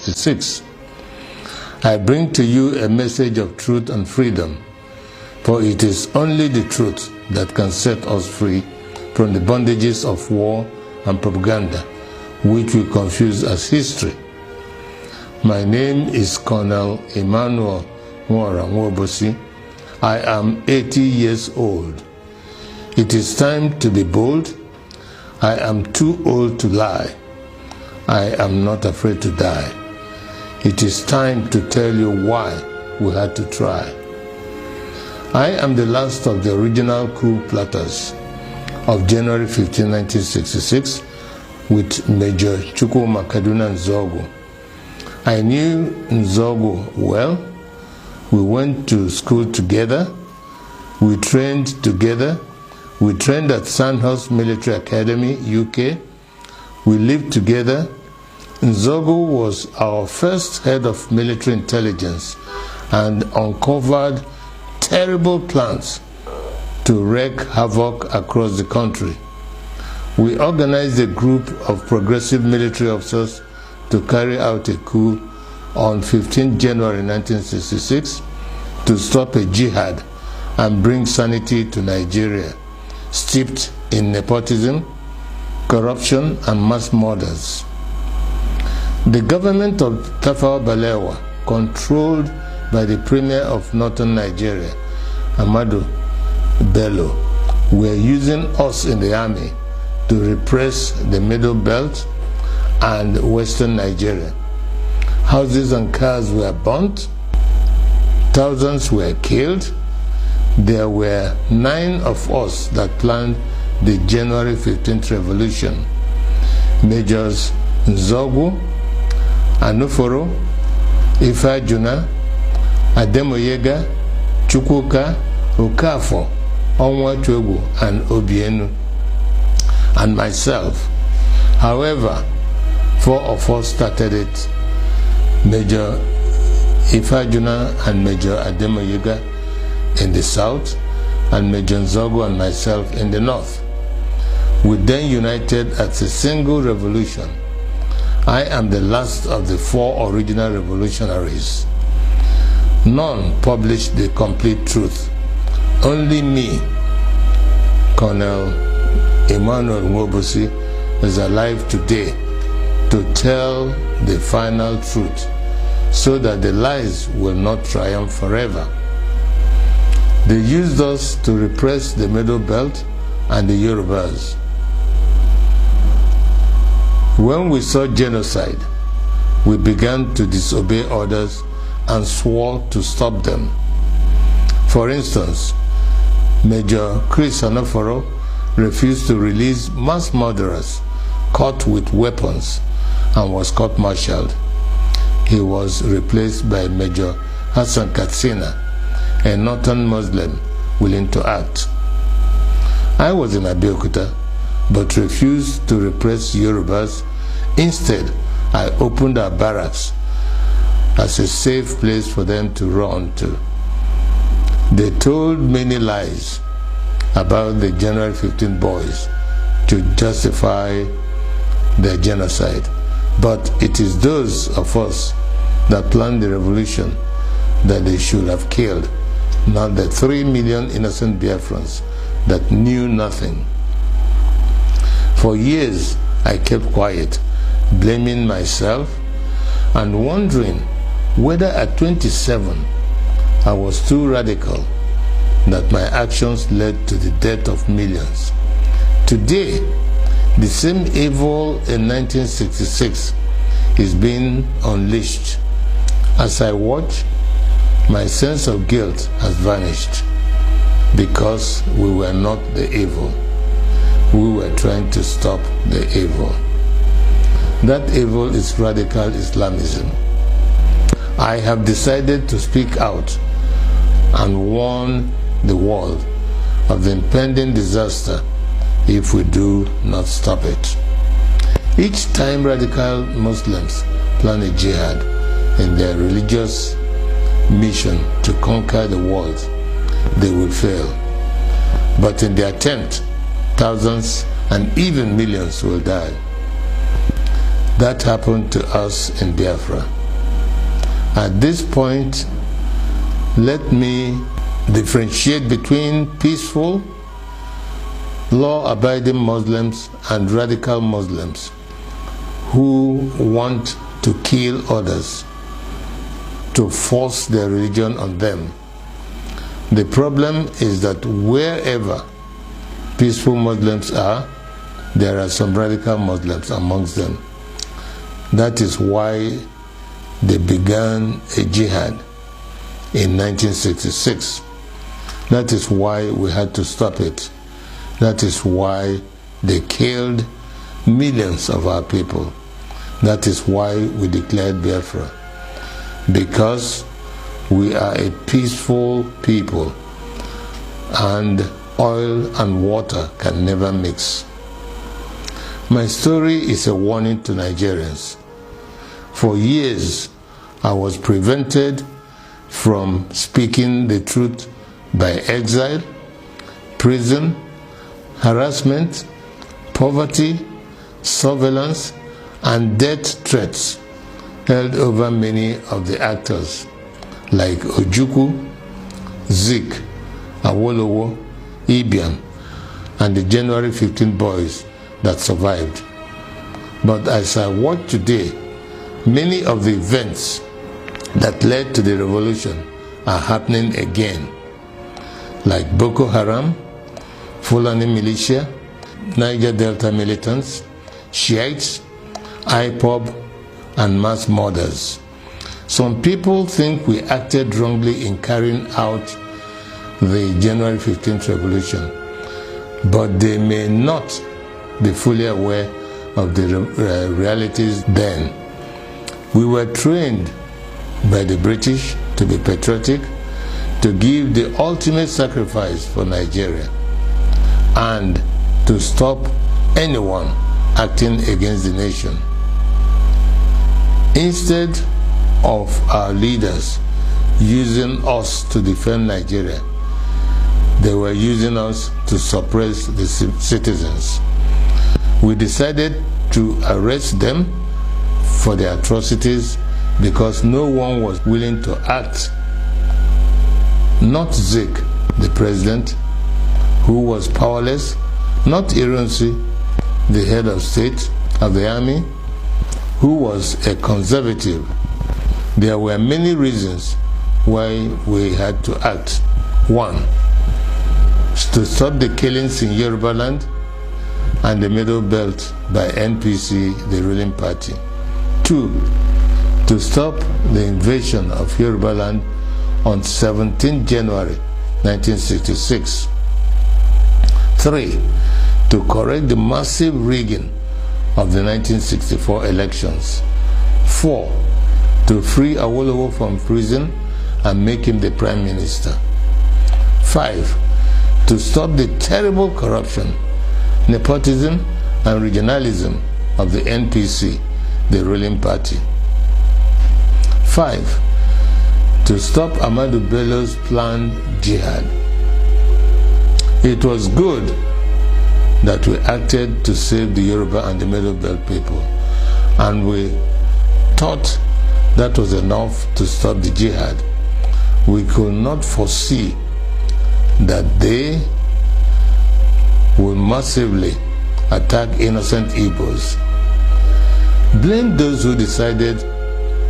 1966. I bring to you a message of truth and freedom, for it is only the truth that can set us free from the bondages of war and propaganda, which we confuse as history. My name is Colonel Emmanuel Nwora Nwobosi. I am 80 years old. It is time to be bold. I am too old to lie. I am not afraid to die. It is time to tell you why we had to try. I am the last of the original coup plotters of January 15, 1966, with Major Chukwuma Kaduna Nzogu. I knew Nzogu well. We went to school together. We trained together. We trained at Sandhurst Military Academy, UK. We lived together. Nzogu was our first head of military intelligence and uncovered terrible plans to wreak havoc across the country. We organized a group of progressive military officers to carry out a coup on 15 January 1966 to stop a jihad and bring sanity to Nigeria, steeped in nepotism, corruption, and mass murders. The government of Tafawa Balewa, controlled by the Premier of Northern Nigeria, Ahmadu Bello, were using us in the army to repress the Middle Belt and Western Nigeria. Houses and cars were burnt. Thousands were killed. There were 9 of us that planned the January 15th revolution. Majors Nzogu, Anuforo, Ifeajuna, Ademoyega, Chukwuka, Okafor, Onwachwegu, and Obienu, and myself. However, 4 of us started it: Major Ifeajuna and Major Ademoyega in the south, and Major Nzogu and myself in the north. We then united as a single revolution. I am the last of the 4 original revolutionaries. None published the complete truth. Only me, Colonel Emmanuel Nwobosi, is alive today to tell the final truth, so that the lies will not triumph forever. They used us to repress the Middle Belt and the Yorubas. When we saw genocide, we began to disobey orders and swore to stop them. For instance, Major Chris Anoforo refused to release mass murderers caught with weapons and was court-martialed. He was replaced by Major Hassan Katsina, a northern Muslim willing to act. I was in Abeokuta, but refused to repress Yorubas. Instead, I opened our barracks as a safe place for them to run to. They told many lies about the January 15 boys to justify their genocide. But it is those of us that planned the revolution that they should have killed, not the 3 million innocent Biafrans that knew nothing. For years, I kept quiet, blaming myself and wondering whether at 27 I was too radical, that my actions led to the death of millions. Today, the same evil in 1966 is being unleashed. As I watch, my sense of guilt has vanished, because we were not the evil. We were trying to stop the evil. That evil is radical Islamism. I have decided to speak out and warn the world of the impending disaster if we do not stop it. Each time radical Muslims plan a jihad in their religious mission to conquer the world, they will fail. But in the attempt, thousands and even millions will die. That happened to us in Biafra. At this point, let me differentiate between peaceful, law-abiding Muslims and radical Muslims who want to kill others, to force their religion on them. The problem is that wherever peaceful Muslims are, there are some radical Muslims amongst them. That is why they began a jihad in 1966. That is why we had to stop it. That is why they killed millions of our people. That is why we declared Biafra. Because we are a peaceful people, and oil and water can never mix. My story is a warning to Nigerians. For years, I was prevented from speaking the truth by exile, prison, harassment, poverty, surveillance, and death threats held over many of the actors like Ojukwu, Zik, Awolowo, Ibiam, and the January 15 boys that survived. But as I watch today, many of the events that led to the revolution are happening again, like Boko Haram, Fulani militia, Niger Delta militants, Shiites, IPOB, and mass murders. Some people think we acted wrongly in carrying out the January 15th revolution, but they may not be fully aware of the realities then. We were trained by the British to be patriotic, to give the ultimate sacrifice for Nigeria, and to stop anyone acting against the nation. Instead of our leaders using us to defend Nigeria, they were using us to suppress the citizens. We decided to arrest them for their atrocities because no one was willing to act. Not Zik, the president, who was powerless, not Ironsi, the head of state of the army, who was a conservative. There were many reasons why we had to act. One, to stop the killings in Yoruba land and the Middle Belt by NPC, the ruling party. Two, to stop the invasion of Yoruba land on 17 January 1966. Three, to correct the massive rigging of the 1964 elections. Four, to free Awolowo from prison and make him the Prime Minister. Five, to stop the terrible corruption, nepotism, and regionalism of the NPC, the ruling party. Five, to stop Ahmadu Bello's planned jihad. It was good that we acted to save the Yoruba and the Middle Belt people, and we thought that was enough to stop the jihad. We could not foresee that they will massively attack innocent Igbos. Blame those who decided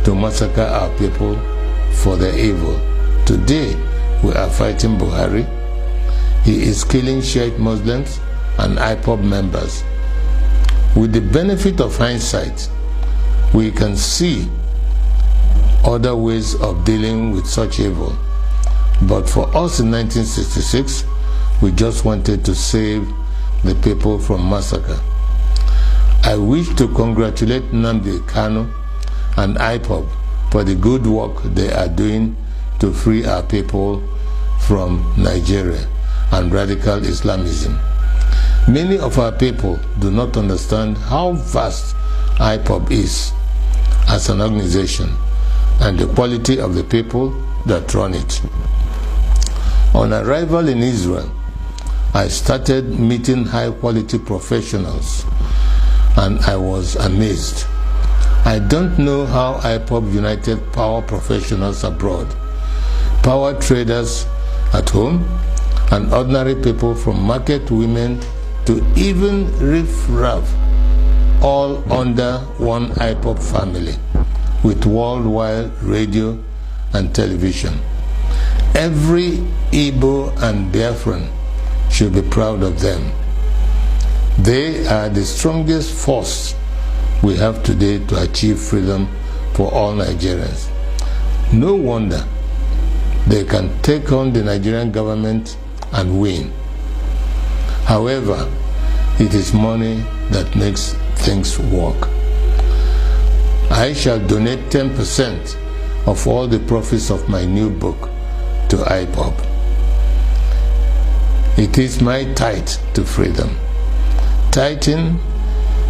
to massacre our people for their evil. Today, we are fighting Buhari. He is killing Shiite Muslims and IPOB members. With the benefit of hindsight, we can see other ways of dealing with such evil. But for us in 1966, we just wanted to save the people from massacre. I wish to congratulate Nnamdi Kanu and IPOB for the good work they are doing to free our people from Nigeria and radical Islamism. Many of our people do not understand how vast IPOB is as an organization and the quality of the people that run it. On arrival in Israel, I started meeting high-quality professionals, and I was amazed. I don't know how IPOB united power professionals abroad, power traders at home, and ordinary people from market women to even riff-raff, all under one IPOB family with worldwide radio and television. Every Igbo and Biafran should be proud of them. They are the strongest force we have today to achieve freedom for all Nigerians. No wonder they can take on the Nigerian government and win. However, it is money that makes things work. I shall donate 10% of all the profits of my new book to IPOB. It is my tithe to freedom. Tithing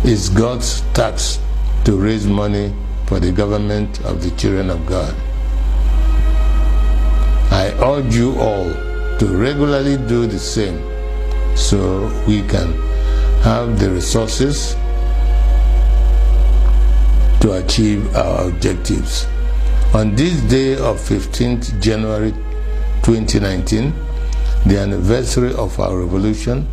is God's tax to raise money for the government of the children of God. I urge you all to regularly do the same so we can have the resources to achieve our objectives. On this day of 15th January 2019, the anniversary of our revolution,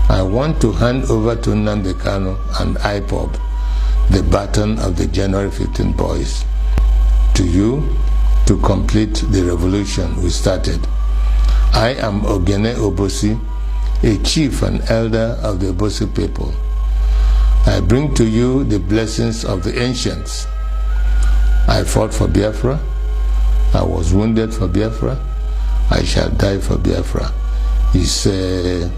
I want to hand over to Nnamdi Kanu and IPOB the baton of the January 15 boys. To you, to complete the revolution we started. I am Ogene Obosi, a chief and elder of the Obosi people. I bring to you the blessings of the ancients. I fought for Biafra. I was wounded for Biafra. I shall die for Biafra. He said,